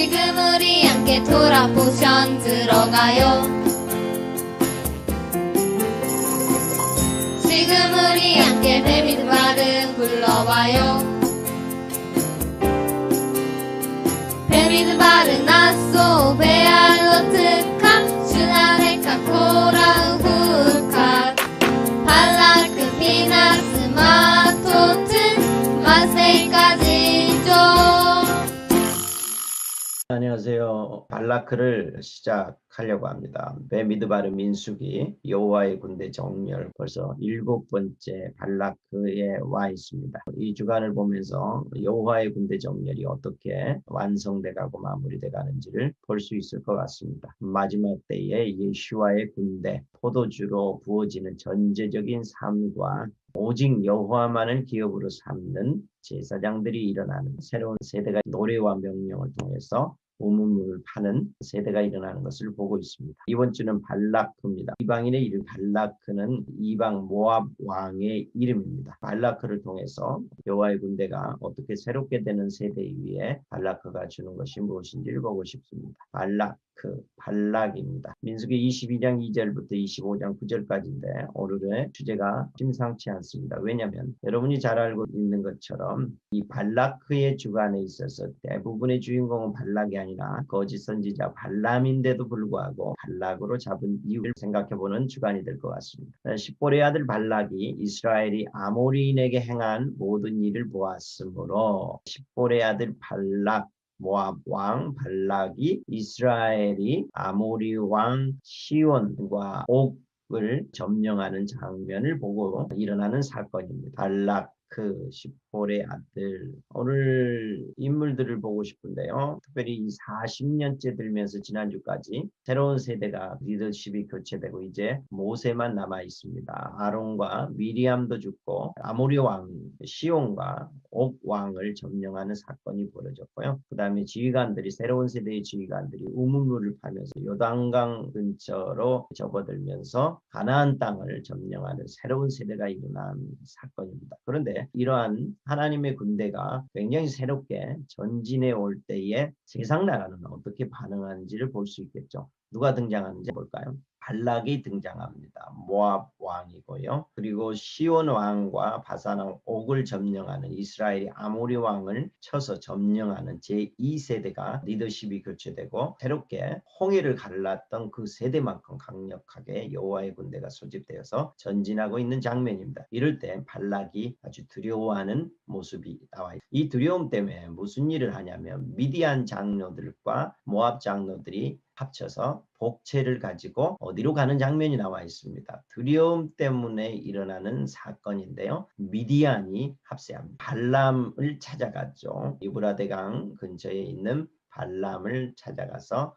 지금 우리 함께 토라 포션 들어가요. 지금 우리 함께 베미드 발음 불러봐요. 베미드 발음 나소 베알로트카 슈나레카 코라 후카 발라크 피나스 마토트 마세까지죠. 안녕하세요. 발라크를 시작하려고 합니다. 베미드바르 민수기 여호와의 군대 정렬 벌써 7번째 발라크에 와 있습니다. 이 주간을 보면서 여호와의 군대 정렬이 어떻게 완성돼 가고 마무리돼 가는지를 볼 수 있을 것 같습니다. 마지막 때에 예수와의 군대 포도주로 부어지는 전제적인 삶과 오직 여호와만을 기업으로 삼는 제사장들이 일어나는 새로운 세대가 노래와 명령을 통해서 우물물을 파는 세대가 일어나는 것을 보고 있습니다. 이번 주는 발라크입니다. 이방인의 이름 발라크는 이방 모압 왕의 이름입니다. 발라크를 통해서 여호와의 군대가 어떻게 새롭게 되는 세대 위에 발라크가 주는 것이 무엇인지를 보고 싶습니다. 발락입니다. 민수기 22장 2절부터 25장 9절까지인데 오늘의 주제가 심상치 않습니다. 왜냐하면 여러분이 잘 알고 있는 것처럼 이 발라크의 주관에 있어서 대부분의 주인공은 발락이 아니라 거짓 선지자 발람인데도 불구하고 발락으로 잡은 이유를 생각해보는 주간이 될 것 같습니다. 십볼의 아들 발락이 이스라엘이 아모리인에게 행한 모든 일을 보았으므로 십볼의 아들 발락 모압 왕 발락이 이스라엘이 아모리 왕 시온과 옥을 점령하는 장면을 보고 일어나는 사건입니다. 발락 십볼의 아들. 오늘 인물들을 보고 싶은데요. 특별히 이 40년째 들면서 지난주까지 새로운 세대가 리더십이 교체되고 이제 모세만 남아 있습니다. 아론과 미리암도 죽고 아모리 왕 시온과 옥 왕을 점령하는 사건이 벌어졌고요. 그 다음에 지휘관들이 새로운 세대의 지휘관들이 우물물을 파면서 요단강 근처로 접어들면서 가나안 땅을 점령하는 새로운 세대가 일어난 사건입니다. 그런데 이러한 하나님의 군대가 굉장히 새롭게 전진해 올 때에 세상 나라는 어떻게 반응하는지를 볼 수 있겠죠. 누가 등장하는지 볼까요? 발락이 등장합니다. 모압 왕이고요. 그리고 시온 왕과 바산 왕 옥을 점령하는 이스라엘이 아모리 왕을 쳐서 점령하는 제2세대가 리더십이 교체되고 새롭게 홍해를 갈랐던 그 세대만큼 강력하게 여호와의 군대가 소집되어서 전진하고 있는 장면입니다. 이럴 때 발락이 아주 두려워하는 모습이 나와 있습니다. 이 두려움 때문에 무슨 일을 하냐면 미디안 장로들과 모압 장로들이 합쳐서 복채를 가지고 어디로 가는 장면이 나와 있습니다. 두려움 때문에 일어나는 사건인데요. 미디안이 합세합니다. 발람을 찾아갔죠. 유브라데강 근처에 있는 발람을 찾아가서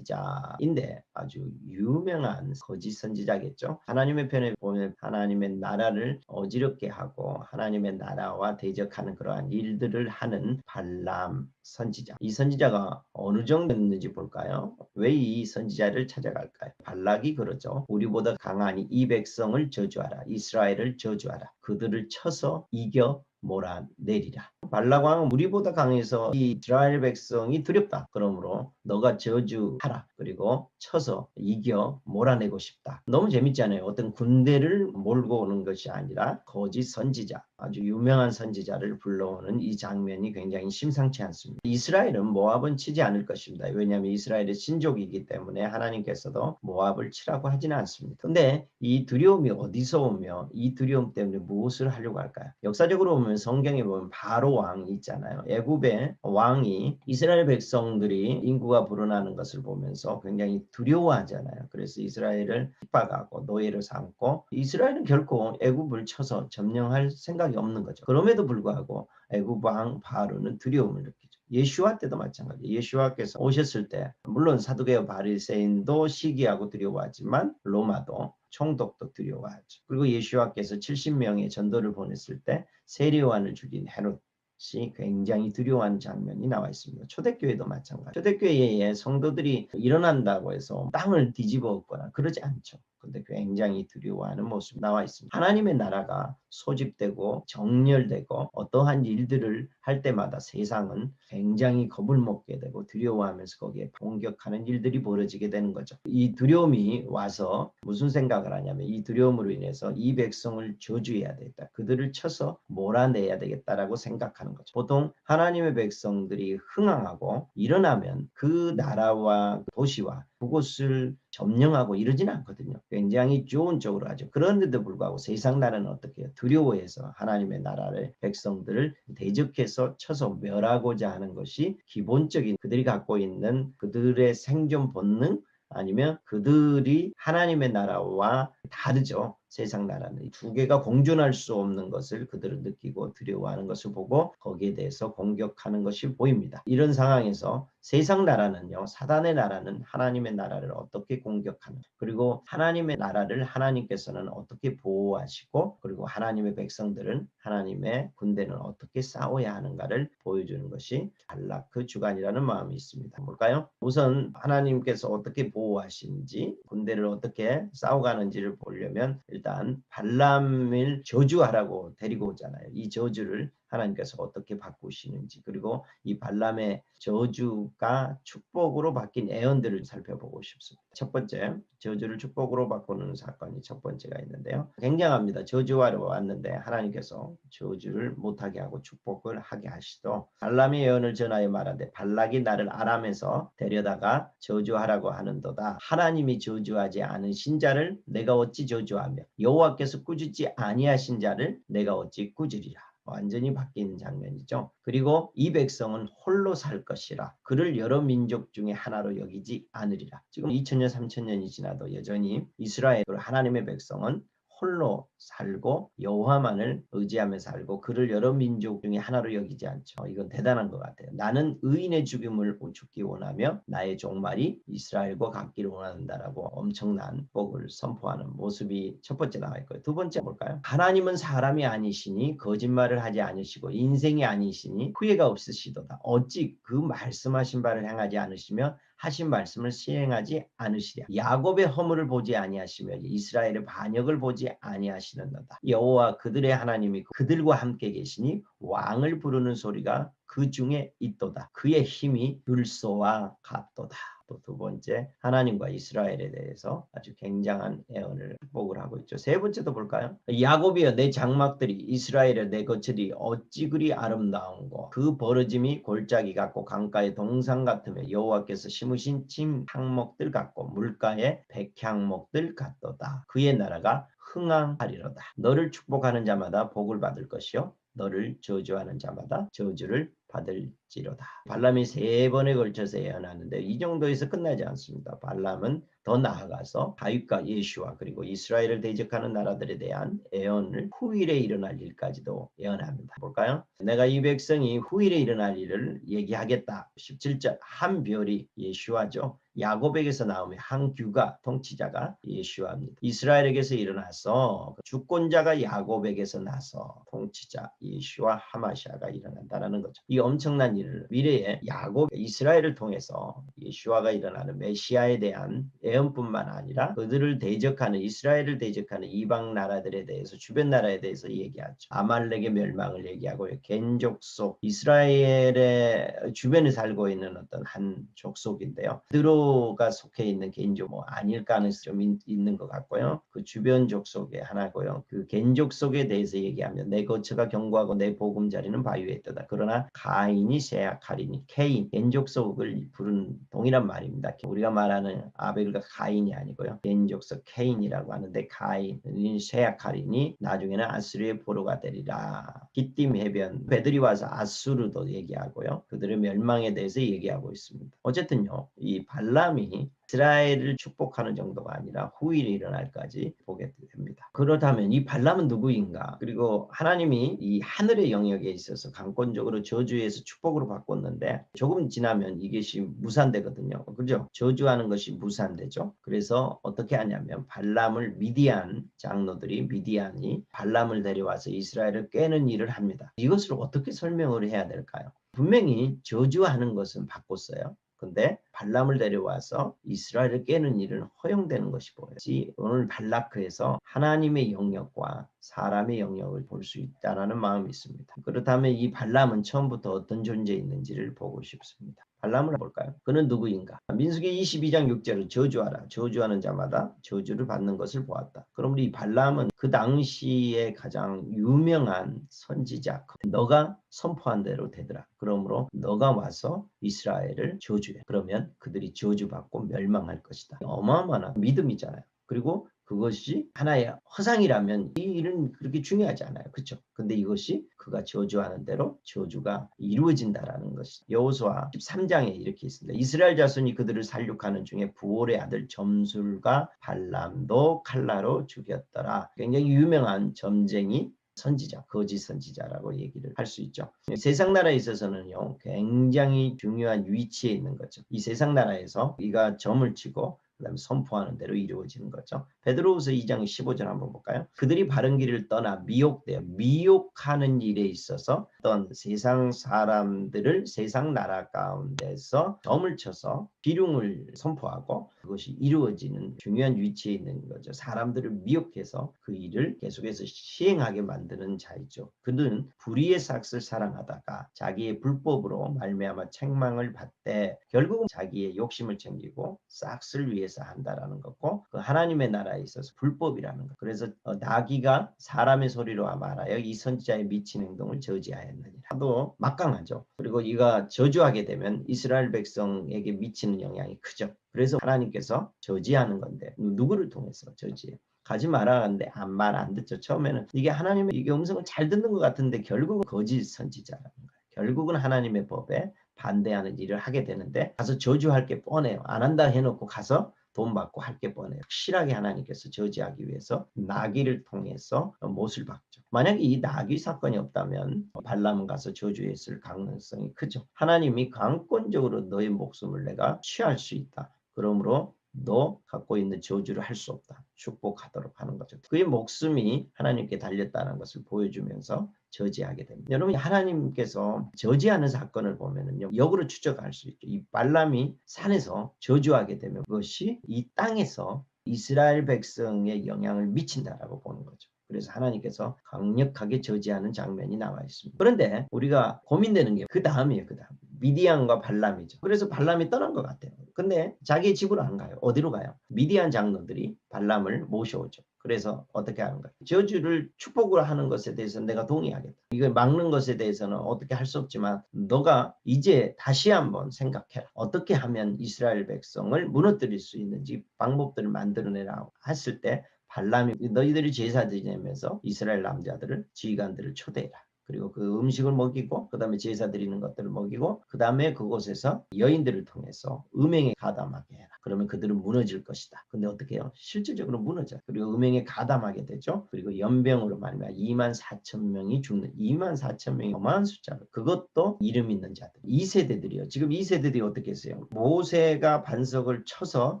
선지자인데 아주 유명한 거짓 선지자겠죠. 하나님의 편에 보면 하나님의 나라를 어지럽게 하고 하나님의 나라와 대적하는 그러한 일들을 하는 발람 선지자. 이 선지자가 어느 정도였는지 볼까요? 왜 이 선지자를 찾아갈까요? 발락이 그러죠. 우리보다 강하니 이 백성을 저주하라. 이스라엘을 저주하라. 그들을 쳐서 이겨 몰아내리라. 발락 왕은 우리보다 강해서 이 이스라엘 백성이 두렵다. 그러므로 너가 저주하라. 그리고 쳐서 이겨 몰아내고 싶다. 너무 재밌잖아요. 어떤 군대를 몰고 오는 것이 아니라 거짓 선지자, 아주 유명한 선지자를 불러오는 이 장면이 굉장히 심상치 않습니다. 이스라엘은 모압은 치지 않을 것입니다. 왜냐하면 이스라엘의 신족이기 때문에 하나님께서도 모압을 치라고 하지는 않습니다. 근데 이 두려움이 어디서 오며 이 두려움 때문에 무엇을 하려고 할까요? 역사적으로 보면 성경에 보면 바로 왕이 있잖아요. 애굽의 왕이 이스라엘 백성들이 인구가 불어나는 것을 보면서 굉장히 두려워하잖아요. 그래서 이스라엘을 핍박하고 노예로 삼고 이스라엘은 결코 애굽을 쳐서 점령할 생각이 없는 거죠. 그럼에도 불구하고 애굽 왕 바로는 두려움을 느끼죠. 예수와 때도 마찬가지예요. 예수와께서 오셨을 때 물론 사두개와 바리새인도 시기하고 두려워하지만 로마도 총독도 두려워하죠. 그리고 예수와께서 70명의 전도를 보냈을 때 세례요한을 죽인 헤롯이 굉장히 두려워하는 장면이 나와 있습니다. 초대교회도 마찬가지. 초대교회에 성도들이 일어난다고 해서 땅을 뒤집어 엎거나 그러지 않죠. 근데 굉장히 두려워하는 모습이 나와 있습니다. 하나님의 나라가 소집되고 정렬되고 어떠한 일들을 할 때마다 세상은 굉장히 겁을 먹게 되고 두려워하면서 거기에 공격하는 일들이 벌어지게 되는 거죠. 이 두려움이 와서 무슨 생각을 하냐면 이 두려움으로 인해서 이 백성을 저주해야 되겠다. 그들을 쳐서 몰아내야 되겠다라고 생각하는 거죠. 보통 하나님의 백성들이 흥황하고 일어나면 그 나라와 도시와 그곳을 점령하고 이러지는 않거든요. 굉장히 좋은 쪽으로 하죠. 그런데도 불구하고 세상 나라는 어떻게 해요? 두려워해서 하나님의 나라를 백성들을 대적해서 쳐서 멸하고자 하는 것이 기본적인 그들이 갖고 있는 그들의 생존 본능 아니면 그들이 하나님의 나라와 다르죠. 세상 나라는 이 두 개가 공존할 수 없는 것을 그들은 느끼고 두려워하는 것을 보고 거기에 대해서 공격하는 것이 보입니다. 이런 상황에서 세상 나라는요, 사단의 나라는 하나님의 나라를 어떻게 공격하는, 그리고 하나님의 나라를 하나님께서는 어떻게 보호하시고, 그리고 하나님의 백성들은 하나님의 군대는 어떻게 싸워야 하는가를 보여주는 것이 발라크 주간이라는 마음이 있습니다. 볼까요? 우선 하나님께서 어떻게 보호하시는지, 군대를 어떻게 싸워가는지를 보려면 일단 발람을 저주하라고 데리고 오잖아요. 이 저주를 하나님께서 어떻게 바꾸시는지, 그리고 이 발람의 저주가 축복으로 바뀐 예언들을 살펴보고 싶습니다. 첫 번째, 저주를 축복으로 바꾸는 사건이 첫 번째가 있는데요. 굉장합니다. 저주하러 왔는데 하나님께서 저주를 못하게 하고 축복을 하게 하시도, 발람의 예언을 전하여 말하되 발락이 나를 아람에서 데려다가 저주하라고 하는도다. 하나님이 저주하지 않으신 자를 내가 어찌 저주하며 여호와께서 꾸짖지 아니하신 자를 내가 어찌 꾸짖으리라. 완전히 바뀐 장면이죠. 그리고 이 백성은 홀로 살 것이라. 그를 여러 민족 중에 하나로 여기지 않으리라. 지금 2000년 3000년이 지나도 여전히 이스라엘 하나님의 백성은 홀로 살고 여호와만을 의지하며 살고 그를 여러 민족 중에 하나로 여기지 않죠. 이건 대단한 것 같아요. 나는 의인의 죽음을 죽기 원하며 나의 종말이 이스라엘과 같기를 원한다라고 엄청난 복을 선포하는 모습이 첫 번째 나와 있고요. 두 번째 볼까요? 하나님은 사람이 아니시니 거짓말을 하지 않으시고 인생이 아니시니 후회가 없으시도다. 어찌 그 말씀하신 바를 행하지 않으시며 하신 말씀을 시행하지 않으시랴. 야곱의 허물을 보지 아니하시며 이스라엘의 반역을 보지 아니하시는도다. 여호와 그들의 하나님이 그들과 함께 계시니 왕을 부르는 소리가 그 중에 있도다. 그의 힘이 들소와 같도다. 또 두 번째, 하나님과 이스라엘에 대해서 아주 굉장한 예언을 축복을 하고 있죠. 세 번째도 볼까요? 야곱이여 내 장막들이 이스라엘의 내 거처들이 어찌 그리 아름다운고 그 벌어짐이 골짜기 같고 강가의 동산 같으며 여호와께서 심으신 침 항목들 같고 물가의 백향목들 같도다. 그의 나라가 흥황하리로다. 너를 축복하는 자마다 복을 받을 것이요 너를 저주하는 자마다 저주를 받을지로다. 발람이 세 번에 걸쳐서 예언하는데 이 정도에서 끝나지 않습니다. 발람은 더 나아가서 다윗과 예수와 그리고 이스라엘을 대적하는 나라들에 대한 예언을 후일에 일어날 일까지도 예언합니다. 볼까요? 내가 이 백성이 후일에 일어날 일을 얘기하겠다. 17절 한 별이 예수와죠. 야곱에게서 나오며 한 규가 통치자가 예수와입니다. 이스라엘에게서 일어나서 주권자가 야곱에게서 나서 통치자 예수와 하마시아가 일어난다는 거죠. 이 엄청난 일을 미래에 야곱 이스라엘을 통해서 예수와가 일어나는 메시아에 대한 예언뿐만 아니라 그들을 대적하는 이스라엘을 대적하는 이방 나라들에 대해서 주변 나라에 대해서 얘기하죠. 아말렉의 멸망을 얘기하고요. 겐 족속 이스라엘의 주변에 살고 있는 어떤 한 족속인데요. 드로가 속해 있는 겐족 아닐 가능성이 좀 있는 것 같고요. 그 주변 족속의 하나고요. 그 겐 족속에 대해서 얘기하면 내 거처가 견고하고 내 보금자리는 바위에 있다. 그러나 가인이 쇠약하리니 케인 겐 족속을 부른 동일한 말입니다. 우리가 말하는 아벨과 가인이 아니고요. 겐 족속 케인이라고 하는데 가인이 쇠약하리니 나중에는 아수르의 포로가 되리라. 기띔 해변 배들이 와서 아수르도 얘기하고요. 그들의 멸망에 대해서 얘기하고 있습니다. 어쨌든요. 이 발람이 이스라엘을 축복하는 정도가 아니라 후일에 일어날까지 보게 됩니다. 그렇다면 이 발람은 누구인가? 그리고 하나님이 이 하늘의 영역에 있어서 강권적으로 저주에서 축복으로 바꿨는데 조금 지나면 이것이 무산되거든요. 그죠? 저주하는 것이 무산되죠. 그래서 어떻게 하냐면 발람을 미디안 장로들이 미디안이 발람을 데려와서 이스라엘을 꿰는 일을 합니다. 이것을 어떻게 설명을 해야 될까요? 분명히 저주하는 것은 바꿨어요. 근데 발람을 데려와서 이스라엘을 깨는 일은 허용되는 것이 보여요. 오늘 발라크에서 하나님의 영역과 사람의 영역을 볼 수 있다는 마음이 있습니다. 그렇다면 이 발람은 처음부터 어떤 존재였는지를 보고 싶습니다. 발람을 볼까요? 그는 누구인가? 민수기 22장 6절은 저주하라. 저주하는 자마다 저주를 받는 것을 보았다. 그러므로 이 발람은 그 당시에 가장 유명한 선지자. 너가 선포한 대로 되더라. 그러므로 너가 와서 이스라엘을 저주해. 그러면 그들이 저주받고 멸망할 것이다. 어마어마한 믿음이잖아요. 그리고 그것이 하나의 허상이라면 이 일은 그렇게 중요하지 않아요. 그렇죠? 근데 이것이 그가 저주하는 대로 저주가 이루어진다라는 것이 여호수아 13장에 이렇게 있습니다. 이스라엘 자손이 그들을 살육하는 중에 부올의 아들 점술과 발람도 칼라로 죽였더라. 굉장히 유명한 점쟁이 선지자, 거짓 선지자라고 얘기를 할 수 있죠. 세상 나라에 있어서는요, 굉장히 중요한 위치에 있는 거죠. 이 세상 나라에서 이가 점을 치고 그다음에 선포하는 대로 이루어지는 거죠. 베드로후서 2장 15절 한번 볼까요? 그들이 바른 길을 떠나 미혹되어 미혹하는 일에 있어서 어떤 세상 사람들을 세상 나라 가운데서 점을 쳐서 비룡을 선포하고 그것이 이루어지는 중요한 위치에 있는 거죠. 사람들을 미혹해서 그 일을 계속해서 시행하게 만드는 자이죠. 그는 불의의 삭을 사랑하다가 자기의 불법으로 말미암아 책망을 받되 결국은 자기의 욕심을 챙기고 삭을 위해서 한다라는 거고 그 하나님의 나라에 있어서 불법이라는 거. 그래서 나귀가 사람의 소리로 말하여 이 선지자의 미친 행동을 저지하였느니라. 하도 막강하죠. 그리고 이가 저주하게 되면 이스라엘 백성에게 미치는 영향이 크죠. 그래서 하나님께서 저지하는 건데 누구를 통해서 저지해요? 가지 마라 하는데 말 안 듣죠. 처음에는 이게 하나님의 이게 음성을 잘 듣는 것 같은데 결국은 거짓 선지자라는 거예요. 결국은 하나님의 법에 반대하는 일을 하게 되는데 가서 저주할 게 뻔해요. 안 한다 해놓고 가서 돈 받고 할 게 뻔해요. 확실하게 하나님께서 저지하기 위해서 나귀를 통해서 못을 박죠. 만약에 이 나귀 사건이 없다면 발람은 가서 저주했을 가능성이 크죠. 하나님이 강권적으로 너의 목숨을 내가 취할 수 있다. 그러므로 너 갖고 있는 저주를 할 수 없다. 축복하도록 하는 거죠. 그의 목숨이 하나님께 달렸다는 것을 보여주면서 저지하게 됩니다. 여러분 하나님께서 저지하는 사건을 보면은요 역으로 추적할 수 있죠. 이 발람이 산에서 저주하게 되면 그것이 이 땅에서 이스라엘 백성의 영향을 미친다라고 보는 거죠. 그래서 하나님께서 강력하게 저지하는 장면이 나와 있습니다. 그런데 우리가 고민되는 게 그 다음이에요. 그 다음. 미디안과 발람이죠. 그래서 발람이 떠난 것 같아요. 근데 자기 집으로 안 가요. 어디로 가요? 미디안 장로들이 발람을 모셔오죠. 그래서 어떻게 하는 거예요? 저주를 축복을 하는 것에 대해서는 내가 동의하겠다. 이걸 막는 것에 대해서는 어떻게 할 수 없지만 너가 이제 다시 한번 생각해라. 어떻게 하면 이스라엘 백성을 무너뜨릴 수 있는지 방법들을 만들어내라 했을 때 발람이 너희들이 제사 지내면서 이스라엘 남자들을 지휘관들을 초대해라. 그리고 그 음식을 먹이고 그 다음에 제사 드리는 것들을 먹이고 그 다음에 그곳에서 여인들을 통해서 음행에 가담하게 해라. 그러면 그들은 무너질 것이다. 근데 어떻게 해요? 실질적으로 무너져요. 그리고 음행에 가담하게 되죠. 그리고 연병으로 말미암아 24,000명이 죽는 24,000명이 어마어마한 숫자. 그것도 이름 있는 자들. 2세대들이요. 지금 2세대들이 어떻게 했어요? 모세가 반석을 쳐서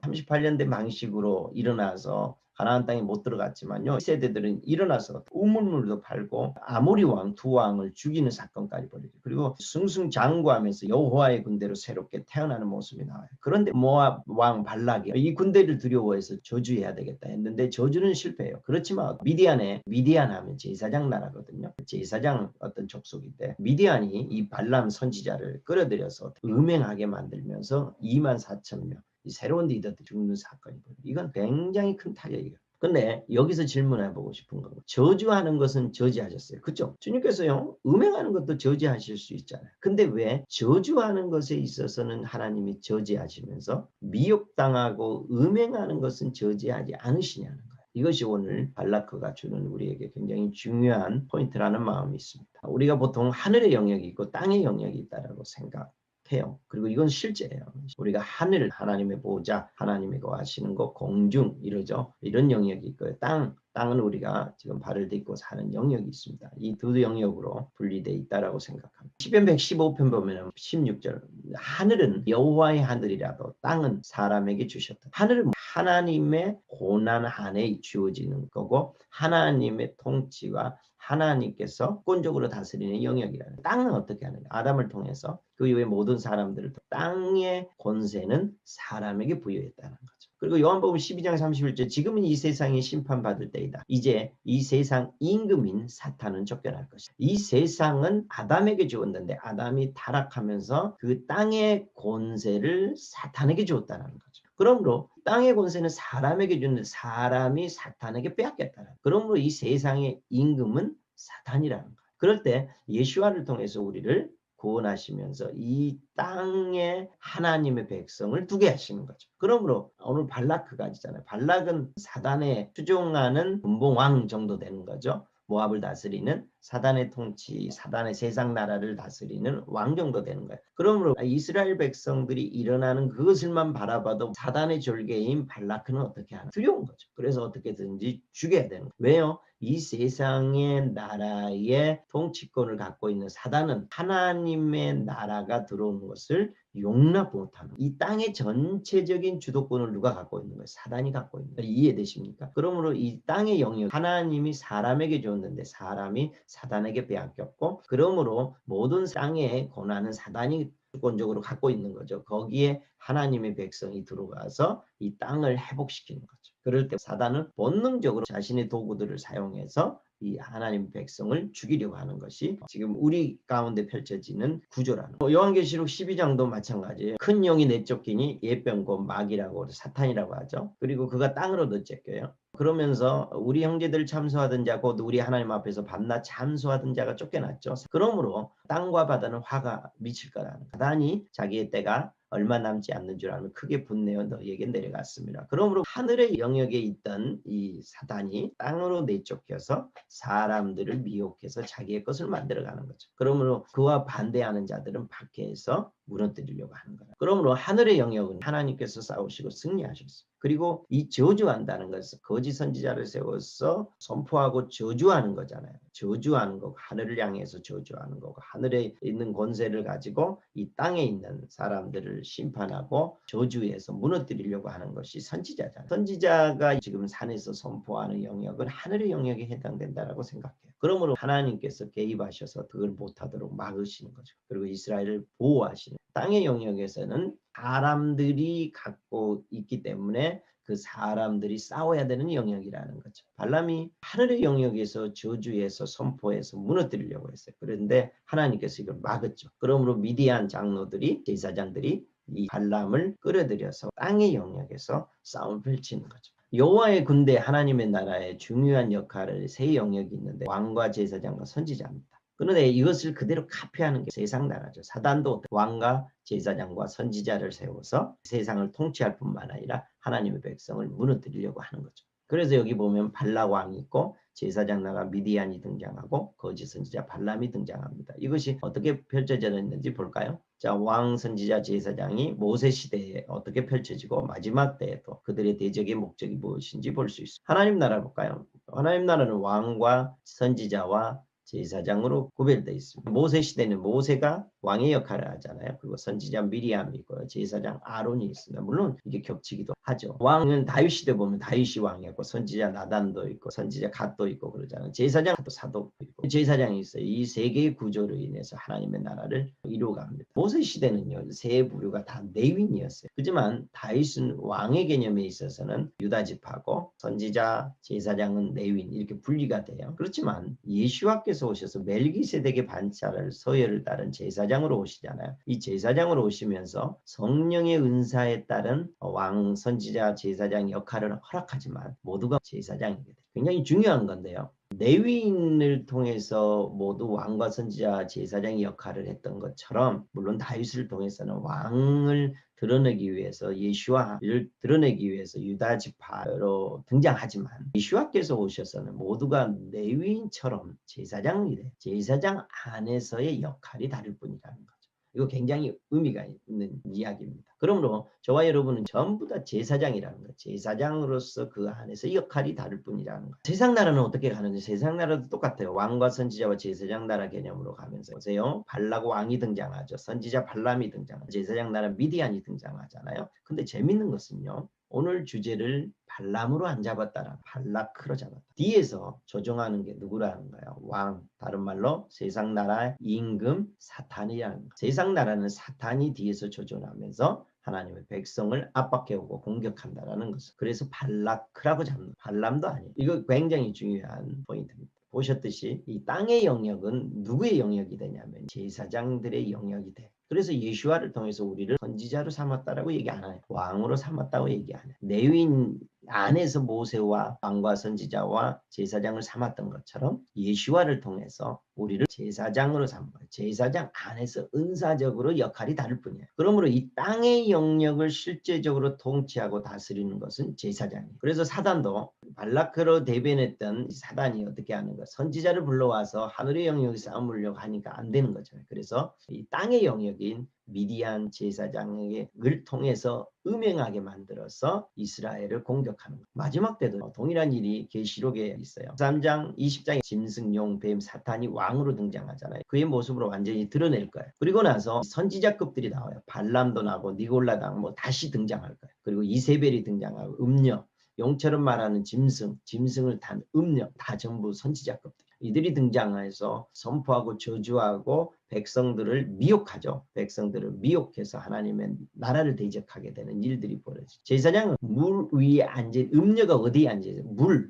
38년 된 방식으로 일어나서 가나안 땅에 못 들어갔지만요. 이 세대들은 일어나서 우물물도 팔고 아모리 왕 두 왕을 죽이는 사건까지 벌이죠. 그리고 승승장구하면서 여호와의 군대로 새롭게 태어나는 모습이 나와요. 그런데 모압 왕 발락이 이 군대를 두려워해서 저주해야 되겠다 했는데 저주는 실패해요. 그렇지만 미디안 하면 제사장 나라거든요. 제사장 어떤 족속인데 미디안이 이 발람 선지자를 끌어들여서 음행하게 만들면서 24,000명 이 새로운 리더들 죽는 사건이 벌어요. 이건 굉장히 큰 타격이에요. 근데 여기서 질문해보고 싶은 거고 저주하는 것은 저지하셨어요. 그렇죠? 주님께서요. 음행하는 것도 저지하실 수 있잖아요. 근데 왜 저주하는 것에 있어서는 하나님이 저지하시면서 미혹당하고 음행하는 것은 저지하지 않으시냐는 거예요. 이것이 오늘 발라크가 주는 우리에게 굉장히 중요한 포인트라는 마음이 있습니다. 우리가 보통 하늘의 영역이 있고 땅의 영역이 있다고 생각해요. 그리고 이건 실제예요. 우리가 하늘, 하나님의 보호자, 하나님이 거하시는 것, 공중 이러죠. 이런 영역이 있고요. 땅은 우리가 지금 발을 딛고 사는 영역이 있습니다. 이 두 영역으로 분리되어 있다라고 생각합니다. 시편 115편 보면 16절 하늘은 여호와의 하늘이라도 땅은 사람에게 주셨다. 하늘은 하나님의 고난 안에 주어지는 거고 하나님의 통치와 하나님께서 주권적으로 다스리는 영역이라는. 땅은 어떻게 하느냐? 아담을 통해서 그 이후에 모든 사람들을 땅의 권세는 사람에게 부여했다는 거죠. 그리고 요한복음 12장 31절 지금은 이 세상이 심판받을 때이다. 이제 이 세상 임금인 사탄은 쫓겨날 것이다. 이 세상은 아담에게 주었는데 아담이 타락하면서 그 땅의 권세를 사탄에게 주었다는 거죠. 그러므로 땅의 권세는 사람에게 주는데 사람이 사탄에게 빼앗겼다는 거예요. 그러므로 이 세상의 임금은 사탄이라는 거예요. 그럴 때 예수와를 통해서 우리를 구원하시면서 이 땅에 하나님의 백성을 두게 하시는 거죠. 그러므로 오늘 발락크가 있잖아요. 발락은 사단에 추종하는 분봉왕 정도 되는 거죠. 모압을 다스리는 사단의 통치, 사단의 세상 나라를 다스리는 왕 정도 되는 거예요. 그러므로 이스라엘 백성들이 일어나는 그것을만 바라봐도 사단의 졸개인 발락크는 어떻게 하나? 두려운 거죠. 그래서 어떻게든지 죽여야 되는 거예요. 왜요? 이 세상의 나라의 통치권을 갖고 있는 사단은 하나님의 나라가 들어오는 것을 용납 못하는, 이 땅의 전체적인 주도권을 누가 갖고 있는 거예요? 사단이 갖고 있는 거예요. 이해되십니까? 그러므로 이 땅의 영역, 하나님이 사람에게 줬는데 사람이 사단에게 빼앗겼고, 그러므로 모든 땅의 권한은 사단이 주권적으로 갖고 있는 거죠. 거기에 하나님의 백성이 들어가서 이 땅을 회복시키는 거죠. 그럴 때 사단은 본능적으로 자신의 도구들을 사용해서 이 하나님 백성을 죽이려고 하는 것이 지금 우리 가운데 펼쳐지는 구조라는 거예요. 요한계시록 12장도 마찬가지예요. 큰 영이 내쫓기니 예병 곧 마귀라고 사탄이라고 하죠. 그리고 그가 땅으로 내쫓겨요. 그러면서 우리 형제들 참소하던 자 곧 우리 하나님 앞에서 밤낮 참소하던 자가 쫓겨났죠. 그러므로 땅과 바다는 화가 미칠 거라는 거예요. 사단이 자기의 때가 얼마 남지 않는 줄 알면 크게 분내어 너희에게 내려갔습니다. 그러므로 하늘의 영역에 있던 이 사단이 땅으로 내쫓겨서 사람들을 미혹해서 자기의 것을 만들어가는 거죠. 그러므로 그와 반대하는 자들은 밖에서 무너뜨리려고 하는 거예요. 그러므로 하늘의 영역은 하나님께서 싸우시고 승리하셨어요. 그리고 이 저주한다는 것은 거짓 선지자를 세워서 선포하고 저주하는 거잖아요. 저주하는 거고, 하늘을 향해서 저주하는 거고, 하늘에 있는 권세를 가지고 이 땅에 있는 사람들을 심판하고 저주해서 무너뜨리려고 하는 것이 선지자잖아요. 선지자가 지금 산에서 선포하는 영역은 하늘의 영역에 해당된다라고 생각해요. 그러므로 하나님께서 개입하셔서 그걸 못하도록 막으시는 거죠. 그리고 이스라엘을 보호하시는, 땅의 영역에서는 사람들이 갖고 있기 때문에 그 사람들이 싸워야 되는 영역이라는 거죠. 발람이 하늘의 영역에서 저주해서 선포해서 무너뜨리려고 했어요. 그런데 하나님께서 이걸 막았죠. 그러므로 미디안 장로들이, 제사장들이 이 발람을 끌어들여서 땅의 영역에서 싸움을 펼치는 거죠. 여호와의 군대, 하나님의 나라의 중요한 역할을 세 영역이 있는데 왕과 제사장과 선지자입니다. 그런데 이것을 그대로 카피하는 게 세상 나라죠. 사단도 왕과 제사장과 선지자를 세워서 세상을 통치할 뿐만 아니라 하나님의 백성을 무너뜨리려고 하는 거죠. 그래서 여기 보면 발락 왕이 있고 제사장 나라 미디안이 등장하고 거짓 선지자 발람이 등장합니다. 이것이 어떻게 펼쳐져 있는지 볼까요? 자, 왕, 선지자, 제사장이 모세 시대에 어떻게 펼쳐지고 마지막 때에도 그들의 대적의 목적이 무엇인지 볼 수 있습니다. 하나님 나라 볼까요? 하나님 나라는 왕과 선지자와 제사장으로 구별되어 있습니다. 모세 시대는 모세가 왕의 역할을 하잖아요. 그리고 선지자 미리암이 있고요. 제사장 아론이 있습니다. 물론 이게 겹치기도 하죠. 왕은 다윗 시대 보면 다윗이 왕이었고 선지자 나단도 있고 선지자 갓도 있고 그러잖아요. 제사장 사도도 있고 제사장이 있어요. 이 세 개의 구조로 인해서 하나님의 나라를 이루어갑니다. 모세 시대는요. 세 부류가 다 레위인이었어요. 하지만 다윗은 왕의 개념에 있어서는 유다 지파고 선지자, 제사장은 레위인 이렇게 분리가 돼요. 그렇지만 예수와께서 오셔서 멜기세덱의 반차를 서열을 따른 제사장으로 오시잖아요. 이 제사장으로 오시면서 성령의 은사에 따른 왕, 선지자, 제사장 역할을 허락하지만 모두가 제사장이게 돼요. 굉장히 중요한 건데요. 레위인을 통해서 모두 왕과 선지자, 제사장의 역할을 했던 것처럼 물론 다윗을 통해서는 왕을 드러내기 위해서 예수와를 드러내기 위해서 유다 지파로 등장하지만 예수와께서 오셔서는 모두가 레위인처럼 제사장이 돼요. 제사장 안에서의 역할이 다를 뿐이라는 거죠. 이거 굉장히 의미가 있는 이야기입니다. 그러므로 저와 여러분은 전부 다 제사장이라는 거예요. 제사장으로서 그 안에서 역할이 다를 뿐이라는 거예요. 세상 나라는 어떻게 가는지 세상 나라도 똑같아요. 왕과 선지자와 제사장 나라 개념으로 가면서 보세요. 발락 왕이 등장하죠. 선지자 발람이 등장하죠. 제사장 나라 미디안이 등장하잖아요. 근데 재밌는 것은요. 오늘 주제를 발람으로 안 잡았다라 발라크로 잡았다. 뒤에서 조종하는 게 누구라는 거예요? 왕. 다른 말로 세상 나라의 임금 사탄이라는 거예요. 세상 나라는 사탄이 뒤에서 조종하면서 하나님의 백성을 압박해오고 공격한다라는 것을. 그래서 발라크라고 잡는 발람도 아니에요. 이거 굉장히 중요한 포인트입니다. 보셨듯이 이 땅의 영역은 누구의 영역이 되냐면 제사장들의 영역이 돼. 그래서 예수와를 통해서 우리를 선지자로 삼았다라고 얘기 안 해요. 왕으로 삼았다고 얘기 안 해요. 레위인 안에서 모세와 왕과 선지자와 제사장을 삼았던 것처럼 예수와를 통해서 우리를 제사장으로 삼은 거예요. 제사장 안에서 은사적으로 역할이 다를 뿐이에요. 그러므로 이 땅의 영역을 실제적으로 통치하고 다스리는 것은 제사장이에요. 그래서 사단도 발라크로 대변했던 사단이 어떻게 하는 거? 선지자를 불러와서 하늘의 영역에 싸우려고 하니까 안 되는 거죠. 그래서 이 땅의 영역인 미디안 제사장을 통해서 음행하게 만들어서 이스라엘을 공격하는 거예요. 마지막 때도 동일한 일이 계시록에 있어요. 3장 20장에 짐승, 용, 뱀, 사탄이 왕으로 등장하잖아요. 그의 모습으로 완전히 드러낼 거예요. 그리고 나서 선지자급들이 나와요. 발람도 나고 니골라당 뭐 다시 등장할 거예요. 그리고 이세벨이 등장하고 음녀, 용처럼 말하는 짐승, 짐승을 탄 음녀 다 전부 선지자급들. 이들이 등장해서 선포하고 저주하고 백성들을 미혹하죠. 백성들을 미혹해서 하나님의 나라를 대적하게 되는 일들이 벌어지죠. 제사장은 물 위에 앉은 음녀가 어디에 앉아있어요?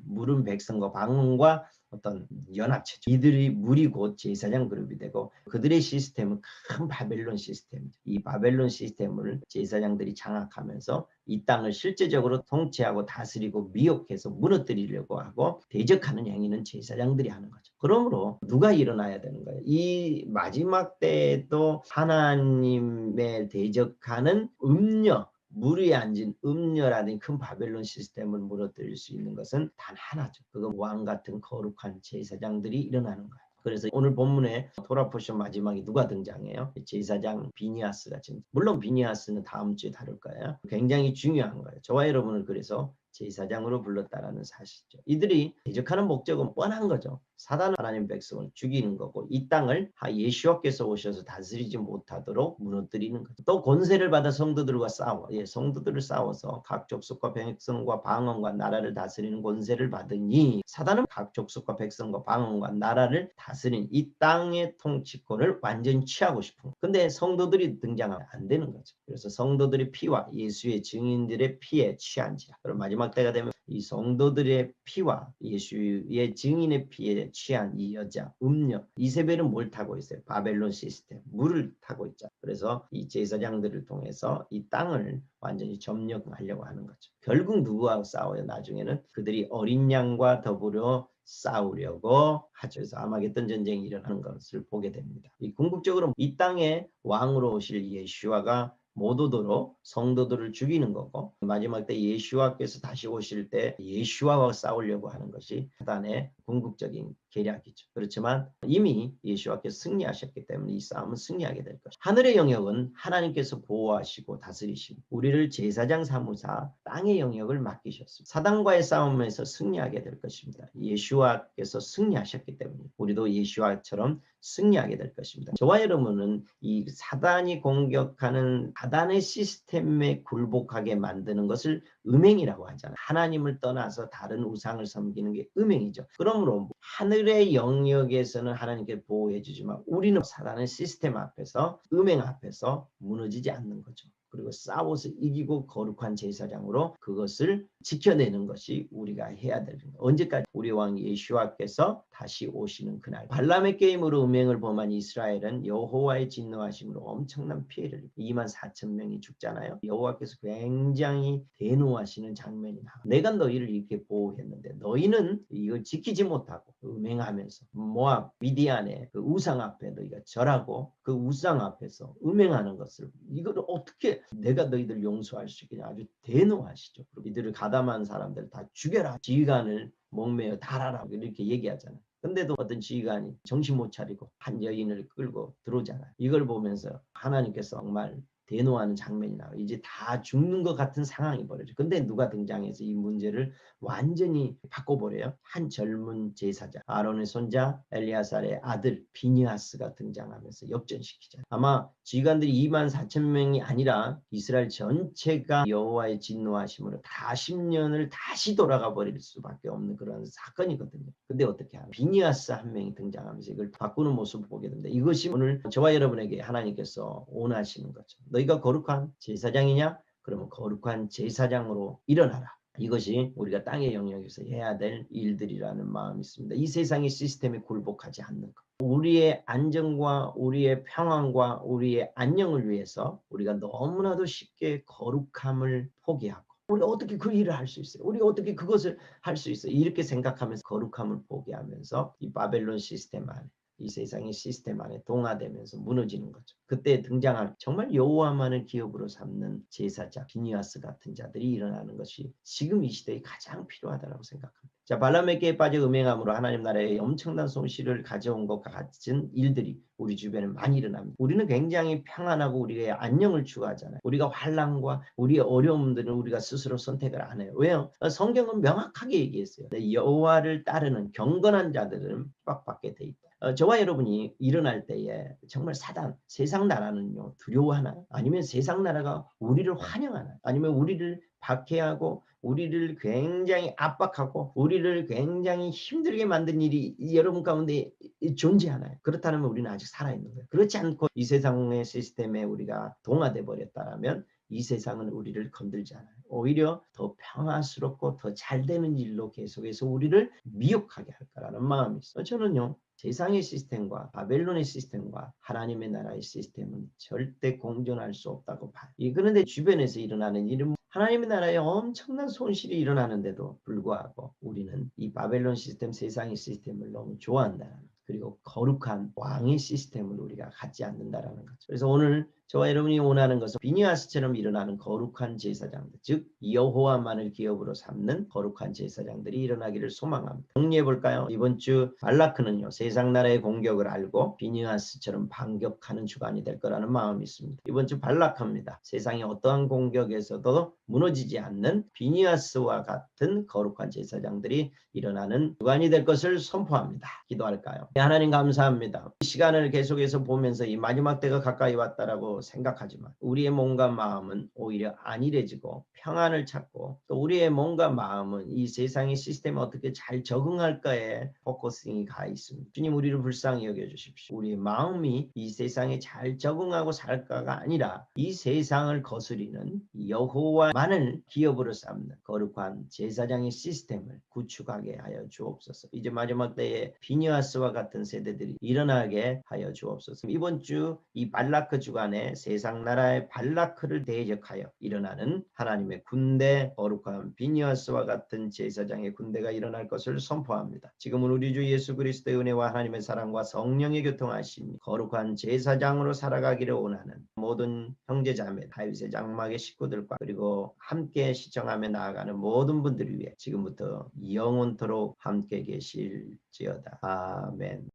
물은 백성과 방언과 어떤 연합체죠. 이들이 물이 곧 제사장 그룹이 되고 그들의 시스템은 큰 바벨론 시스템이죠. 이 바벨론 시스템을 제사장들이 장악하면서 이 땅을 실제적으로 통치하고 다스리고 미혹해서 무너뜨리려고 하고 대적하는 행위는 제사장들이 하는 거죠. 그러므로 누가 일어나야 되는 거예요? 이 마지막 때에도 하나님의 대적하는 음녀, 물 위에 앉은 음녀라는 큰 바벨론 시스템을 무너뜨릴 수 있는 것은 단 하나죠. 그건 왕 같은 거룩한 제사장들이 일어나는 거예요. 그래서 오늘 본문에 토라 포션 마지막에 누가 등장해요? 제사장 비니아스가 지금. 물론 비니아스는 다음 주에 다룰 거예요. 굉장히 중요한 거예요. 저와 여러분을 그래서 제사장으로 불렀다라는 사실이죠. 이들이 대적하는 목적은 뻔한 거죠. 사단은 하나님 백성을 죽이는 거고 이 땅을 예수와께서 오셔서 다스리지 못하도록 무너뜨리는 거죠. 또 권세를 받아 성도들과 싸워. 성도들을 싸워서 각 족속과 백성과 방언과 나라를 다스리는 권세를 받으니 사단은 각 족속과 백성과 방언과 나라를 다스린 이 땅의 통치권을 완전히 취하고 싶은 거예요. 근데 성도들이 등장하면 안 되는 거죠. 그래서 성도들의 피와 예수의 증인들의 피에 취한지라. 그럼 마지막 때가 되면 이 성도들의 피와 예수의 증인의 피에 취한 이 여자 음녀 이세벨은 뭘 타고 있어요? 바벨론 시스템 물을 타고 있죠. 그래서 이 제사장들을 통해서 이 땅을 완전히 점령하려고 하는 거죠. 결국 누구와 싸워요? 나중에는 그들이 어린 양과 더불어 싸우려고 하죠. 그래서 아마겟돈 전쟁이 일어나는 것을 보게 됩니다. 이 궁극적으로 이 땅에 왕으로 오실 예수와가 못 오도록 성도들을 죽이는 거고 마지막 때 예수와께서 다시 오실 때 예수와와 싸우려고 하는 것이 사단의 궁극적인 계략이죠. 그렇지만 이미 예수와께서 승리하셨기 때문에 이 싸움은 승리하게 될 것이죠. 하늘의 영역은 하나님께서 보호하시고 다스리시고 우리를 제사장 사무사 땅의 영역을 맡기셨습니다. 사단과의 싸움에서 승리하게 될 것입니다. 예수와께서 승리하셨기 때문에 우리도 예수와처럼 승리하게 될 것입니다. 저와 여러분은 이 사단이 공격하는 사단의 시스템에 굴복하게 만드는 것을 음행이라고 하잖아요. 하나님을 떠나서 다른 우상을 섬기는 게 음행이죠. 그러므로 하늘의 영역에서는 하나님께 보호해 주지만 우리는 사단의 시스템 앞에서 음행 앞에서 무너지지 않는 거죠. 그리고 싸워서 이기고 거룩한 제사장으로 그것을 지켜내는 것이 우리가 해야 되는 거예요. 언제까지? 우리 왕 예수와께서 다시 오시는 그날. 발람의 게임으로 음행을 범한 이스라엘은 여호와의 진노하심으로 엄청난 피해를 24,000명이 죽잖아요. 여호와께서 굉장히 대노하시는 장면이 나와요. 내가 너희를 이렇게 보호했는데 너희는 이걸 지키지 못하고 음행하면서 모압, 미디안의 그 우상 앞에 너희가 절하고 그 우상 앞에서 음행하는 것을 이걸 어떻게 내가 너희들 용서할 수 있겠냐. 아주 대노하시죠. 이들을 가담한 사람들 다 죽여라. 지휘관을 목매어 달아라. 이렇게 얘기하잖아요. 근데도 어떤 지휘관이 정신 못 차리고 한 여인을 끌고 들어오잖아요. 이걸 보면서 하나님께서 정말 대노하는 장면이 나와요. 이제 다 죽는 것 같은 상황이 벌어져. 근데 누가 등장해서 이 문제를 완전히 바꿔버려요. 한 젊은 제사장, 아론의 손자 엘리아살의 아들 비니하스가 등장하면서 역전시키죠. 아마 지휘관들이 24,000명이 아니라 이스라엘 전체가 여호와의 진노하심으로 다 10년을 다시 돌아가 버릴 수밖에 없는 그런 사건이거든요. 근데 어떻게 하나? 비니하스 한 명이 등장하면서 이걸 바꾸는 모습을 보게 됩니다. 이것이 오늘 저와 여러분에게 하나님께서 원하시는 거죠. 너희가 거룩한 제사장이냐? 그러면 거룩한 제사장으로 일어나라. 이것이 우리가 땅의 영역에서 해야 될 일들이라는 마음이 있습니다. 이 세상의 시스템에 굴복하지 않는 것. 우리의 안정과 우리의 평안과 우리의 안녕을 위해서 우리가 너무나도 쉽게 거룩함을 포기하고 우리가 어떻게 그 일을 할 수 있어요? 우리가 어떻게 그것을 할 수 있어요? 이렇게 생각하면서 거룩함을 포기하면서 이 바벨론 시스템 안에 이 세상의 시스템 안에 동화되면서 무너지는 거죠. 그때 등장할 정말 여호와만을 기업으로 삼는 제사장 비니아스 같은 자들이 일어나는 것이 지금 이 시대에 가장 필요하다고 생각합니다. 자, 발람에게 빠져 음행함으로 하나님 나라에 엄청난 손실을 가져온 것과 같은 일들이 우리 주변에 많이 일어납니다. 우리는 굉장히 평안하고 우리의 안녕을 추구하잖아요. 우리가 환난과 우리의 어려움들은 우리가 스스로 선택을 안 해요. 왜요? 성경은 명확하게 얘기했어요. 여호와를 따르는 경건한 자들은 핍박받게 돼 있다. 저와 여러분이 일어날 때에 정말 사단, 세상 나라는요 두려워하나요? 아니면 세상 나라가 우리를 환영하나요? 아니면 우리를 박해하고 우리를 굉장히 압박하고 우리를 굉장히 힘들게 만든 일이 여러분 가운데 존재하나요? 그렇다면 우리는 아직 살아있는 거예요. 그렇지 않고 이 세상의 시스템에 우리가 동화돼 버렸다면 이 세상은 우리를 건들지 않아요. 오히려 더 평화스럽고 더 잘되는 일로 계속해서 우리를 미혹하게 할 거라는 마음이 있어요. 저는요. 세상의 시스템과 바벨론의 시스템과 하나님의 나라의 시스템은 절대 공존할 수 없다고 봐요. 그런데 주변에서 일어나는 일은 하나님의 나라에 엄청난 손실이 일어나는데도 불구하고 우리는 이 바벨론 시스템, 세상의 시스템을 너무 좋아한다는 것. 그리고 거룩한 왕의 시스템을 우리가 갖지 않는다라는 거죠. 그래서 오늘 저와 여러분이 원하는 것은 비니아스처럼 일어나는 거룩한 제사장들, 즉 여호와만을 기업으로 삼는 거룩한 제사장들이 일어나기를 소망합니다. 정리해 볼까요? 이번 주 발라크는요. 세상 나라의 공격을 알고 비니아스처럼 반격하는 주간이 될 거라는 마음이 있습니다. 이번 주 발라크입니다. 세상의 어떠한 공격에서도 무너지지 않는 비니아스와 같은 거룩한 제사장들이 일어나는 주간이 될 것을 선포합니다. 기도할까요? 하나님 감사합니다. 이 시간을 계속해서 보면서 이 마지막 때가 가까이 왔다라고 생각하지만 우리의 몸과 마음은 오히려 안일해지고 평안을 찾고 또 우리의 몸과 마음은 이 세상의 시스템에 어떻게 잘 적응할까에 포커싱이 가 있습니다. 주님 우리를 불쌍히 여겨주십시오. 우리의 마음이 이 세상에 잘 적응하고 살까가 아니라 이 세상을 거스리는 여호와만을 기업으로 삼는 거룩한 제사장의 시스템을 구축하게 하여 주옵소서. 이제 마지막 때에 비니아스와 같은 세대들이 일어나게 하여 주옵소서. 이번 주 이 발라크 주간에 세상 나라의 발라크를 대적하여 일어나는 하나님의 군대, 거룩한 비니아스와 같은 제사장의 군대가 일어날 것을 선포합니다. 지금은 우리 주 예수 그리스도의 은혜와 하나님의 사랑과 성령의 교통하심이 거룩한 제사장으로 살아가기를 원하는 모든 형제자매, 다윗의 장막의 식구들과 그리고 함께 시청하며 나아가는 모든 분들을 위해 지금부터 영원토록 함께 계실지어다. 아멘.